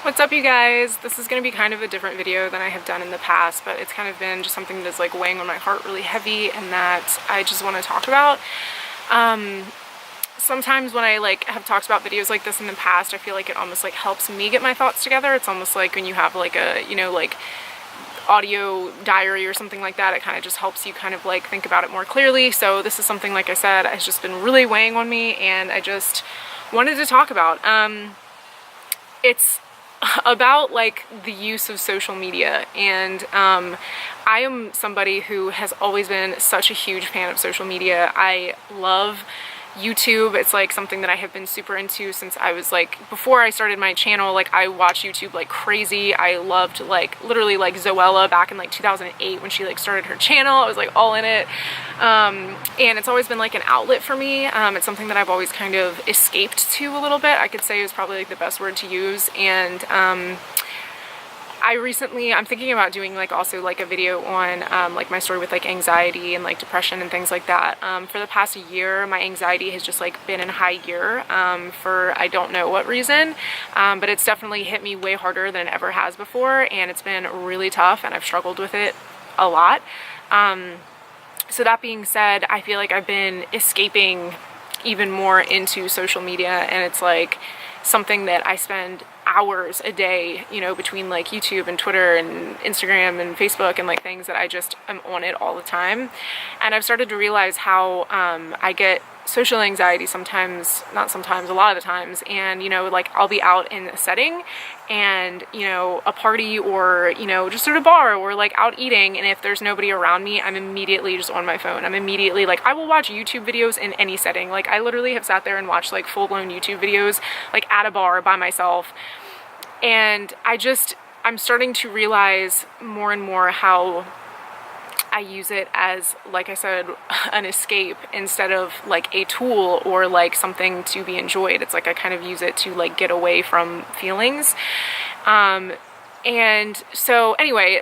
What's up, you guys? This is going to be kind of a different video than I have done in the past, but it's kind of been just something that's like weighing on my heart really heavy and that I just want to talk about. Sometimes when I have talked about videos like this in the past, I feel like it almost helps me get my thoughts together. It's almost like when you have a audio diary or something like that, it kind of just helps you kind of think about it more clearly. So this is something, like I said, has just been really weighing on me and I just wanted to talk about. It's about the use of social media, and I am somebody who has always been such a huge fan of social media. I love YouTube. It's something that I have been super into since I was before I started my channel. I watched YouTube like crazy. I loved literally Zoella back in 2008 when she started her channel. I was all in it, and it's always been an outlet for me. It's something that I've always kind of escaped to a little bit, I could say, is probably the best word to use. And I'm thinking about doing also a video on my story with anxiety and depression and things like that. For the past year, my anxiety has just been in high gear for I don't know what reason, but it's definitely hit me way harder than it ever has before, and it's been really tough and I've struggled with it a lot. So that being said, I feel I've been escaping even more into social media, and it's something that I spend hours a day, between YouTube and Twitter and Instagram and Facebook and things that I just am on it all the time. And I've started to realize how I get social anxiety sometimes, not sometimes, a lot of the times. And I'll be out in a setting and a party or just at a bar or out eating, and if there's nobody around me, I'm immediately just on my phone. I'm immediately I will watch YouTube videos in any setting. I literally have sat there and watched full-blown YouTube videos at a bar by myself, and I'm starting to realize more and more how I use it as, like I said, an escape instead of a tool or something to be enjoyed. It's I kind of use it to get away from feelings. And so anyway,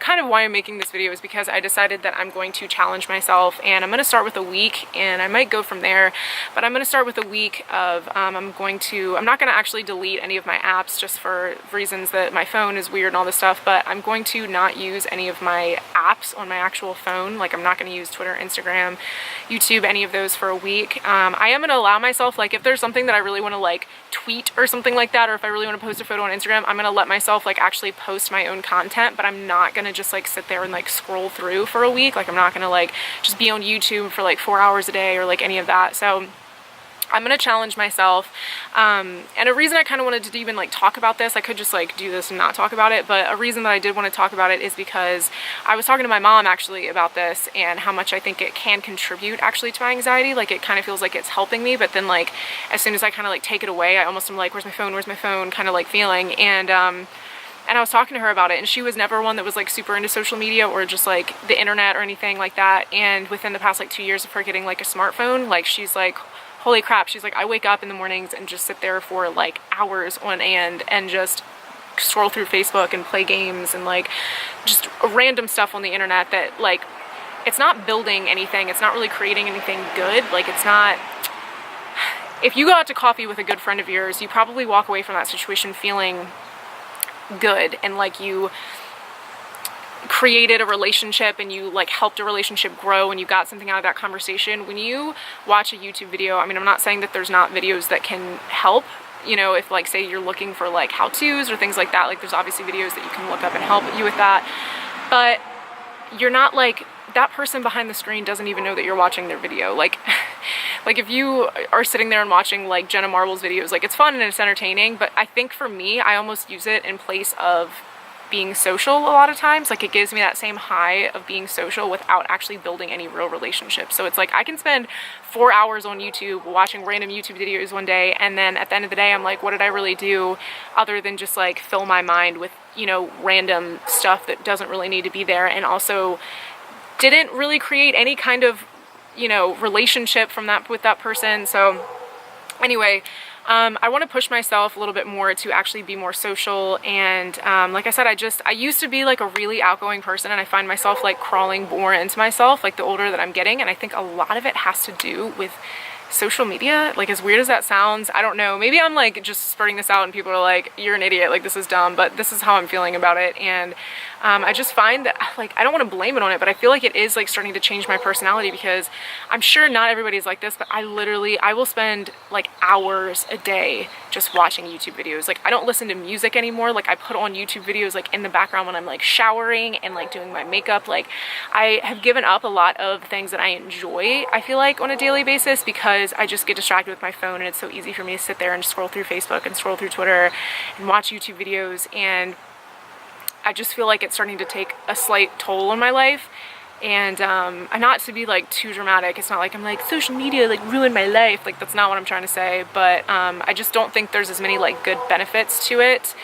kind of why I'm making this video is because I decided that I'm going to challenge myself, and I'm going to start with a week, and I might go from there, but I'm going to start with a week of, I'm not going to actually delete any of my apps just for reasons that my phone is weird and all this stuff, but I'm going to not use any of my apps on my actual phone. I'm not going to use Twitter, Instagram, YouTube, any of those for a week. I am going to allow myself, if there's something that I really want to tweet or something like that, or if I really want to post a photo on Instagram, I'm going to let myself actually post my own content, but I'm not going to just sit there and scroll through for a week. I'm not going to just be on YouTube for 4 hours a day or any of that. So I'm going to challenge myself, and a reason I kind of wanted to even talk about this, I could just do this and not talk about it, but a reason that I did want to talk about it is because I was talking to my mom actually about this and how much I think it can contribute actually to my anxiety. It kind of feels it's helping me, but then as soon as I kind of take it away, I almost am where's my phone kind of feeling. And I was talking to her about it, and she was never one that was super into social media or just the internet or anything like that. And within the past 2 years of her getting a smartphone, she's holy crap, she's I wake up in the mornings and just sit there for hours on end and just scroll through Facebook and play games and just random stuff on the internet that it's not building anything, it's not really creating anything good. It's not, if you go out to coffee with a good friend of yours, you probably walk away from that situation feeling good and you created a relationship and you helped a relationship grow and you got something out of that conversation. When you watch a YouTube video, I mean, I'm not saying that there's not videos that can help, if say you're looking for how-tos or things like that, there's obviously videos that you can look up and help you with that, but you're not that person behind the screen doesn't even know that you're watching their video. If you are sitting there and watching Jenna Marbles videos, it's fun and it's entertaining, but I think for me, I almost use it in place of being social a lot of times. It gives me that same high of being social without actually building any real relationships. So it's I can spend 4 hours on YouTube watching random YouTube videos one day, and then at the end of the day, I'm what did I really do other than just fill my mind with, random stuff that doesn't really need to be there, and also didn't really create any kind of relationship with that person. So anyway, I want to push myself a little bit more to actually be more social, and like I said, I used to be a really outgoing person, and I find myself crawling more into myself the older that I'm getting, and I think a lot of it has to do with social media. Like, as weird as that sounds, I don't know, maybe I'm like just spurting this out and people are like, you're an idiot, like this is dumb, but this is how I'm feeling about it. And I just find that, like, I don't want to blame it on it, but I feel like it is like starting to change my personality, because I'm sure not everybody's like this, but I will spend like hours a day just watching YouTube videos. Like, I don't listen to music anymore. Like, I put on YouTube videos like in the background when I'm like showering and like doing my makeup. Like, I have given up a lot of things that I enjoy, I feel like, on a daily basis, because I just get distracted with my phone, and it's so easy for me to sit there and scroll through Facebook and scroll through Twitter and watch YouTube videos. And I just feel like it's starting to take a slight toll on my life. And not to be like too dramatic, it's not like I'm like social media like ruined my life, like that's not what I'm trying to say, but I just don't think there's as many like good benefits to it.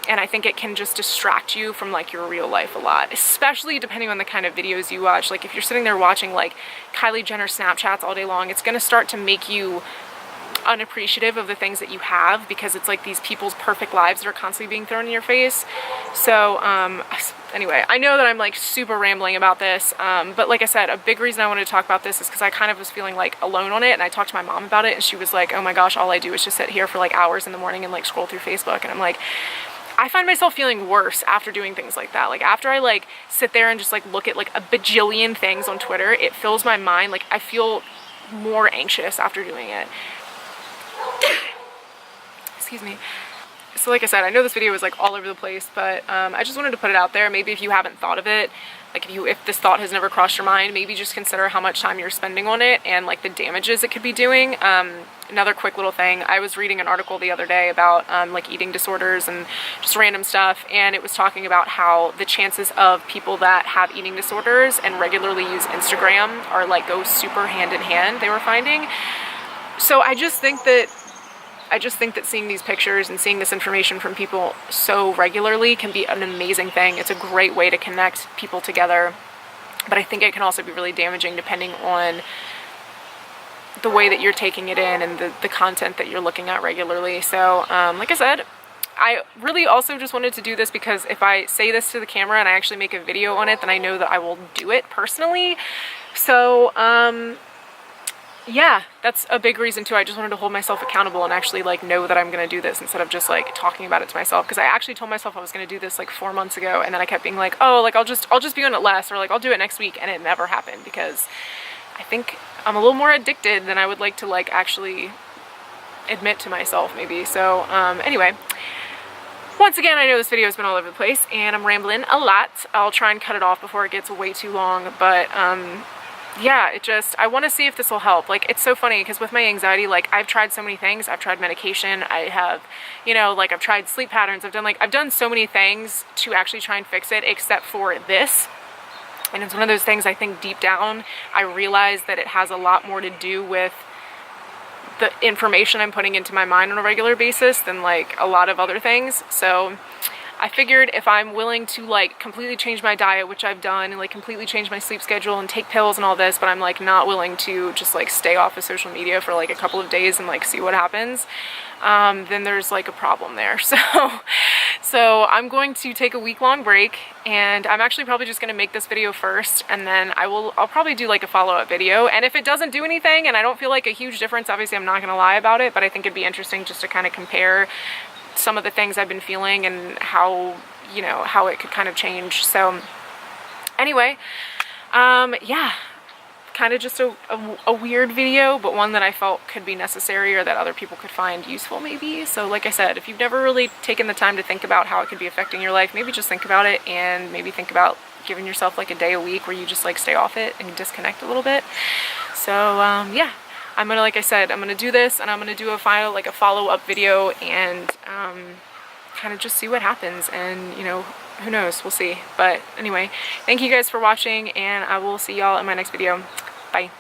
And I think it can just distract you from like your real life a lot, especially depending on the kind of videos you watch. Like, if you're sitting there watching like Kylie Jenner Snapchats all day long, it's gonna start to make you unappreciative of the things that you have, because it's like these people's perfect lives that are constantly being thrown in your face. So anyway, I know that I'm like super rambling about this, but like I said, a big reason I wanted to talk about this is because I kind of was feeling like alone on it, and I talked to my mom about it, and she was like, oh my gosh, all I do is just sit here for like hours in the morning and like scroll through Facebook. And I'm like, I find myself feeling worse after doing things like that. Like, after I like sit there and just like look at like a bajillion things on Twitter, it fills my mind. Like, I feel more anxious after doing it. Excuse me. So like I said, I know this video is like all over the place, but I just wanted to put it out there. Maybe if you haven't thought of it, like if this thought has never crossed your mind, maybe just consider how much time you're spending on it and like the damages it could be doing. Another quick little thing, I was reading an article the other day about like eating disorders and just random stuff, and it was talking about how the chances of people that have eating disorders and regularly use Instagram are like go super hand in hand, they were finding. So I just think that seeing these pictures and seeing this information from people so regularly can be an amazing thing. It's a great way to connect people together, but I think it can also be really damaging depending on the way that you're taking it in and the content that you're looking at regularly. So like I said, I really also just wanted to do this because if I say this to the camera and I actually make a video on it, then I know that I will do it personally. So yeah, that's a big reason too. I just wanted to hold myself accountable and actually like know that I'm gonna do this instead of just like talking about it to myself, because I actually told myself I was gonna do this like 4 months ago, and then I kept being like, oh, like I'll just be on it less, or like I'll do it next week, and it never happened because I think I'm a little more addicted than I would like to like actually admit to myself maybe. So anyway, once again, I know this video has been all over the place and I'm rambling a lot. I'll try and cut it off before it gets way too long, but yeah, I want to see if this will help. Like, it's so funny because with my anxiety, like I've tried so many things. I've tried medication. I have, you know, like I've tried sleep patterns. I've done so many things to actually try and fix it, except for this. And it's one of those things, I think deep down, I realize that it has a lot more to do with the information I'm putting into my mind on a regular basis than like a lot of other things. So I figured if I'm willing to like completely change my diet, which I've done, and like completely change my sleep schedule and take pills and all this, but I'm like not willing to just like stay off of social media for like a couple of days and like see what happens, then there's like a problem there. So I'm going to take a week-long break, and I'm actually probably just going to make this video first, and then I'll probably do like a follow-up video. And if it doesn't do anything and I don't feel like a huge difference, obviously I'm not going to lie about it, but I think it'd be interesting just to kind of compare some of the things I've been feeling and how, you know, how it could kind of change. So anyway, yeah, kind of just a weird video, but one that I felt could be necessary or that other people could find useful maybe. So like I said, if you've never really taken the time to think about how it could be affecting your life, maybe just think about it, and maybe think about giving yourself like a day a week where you just like stay off it and disconnect a little bit. So yeah, I'm gonna, like I said, I'm gonna do this, and I'm gonna do a follow-up video, and kind of just see what happens, and you know, who knows, we'll see. But anyway, thank you guys for watching, and I will see y'all in my next video. Bye.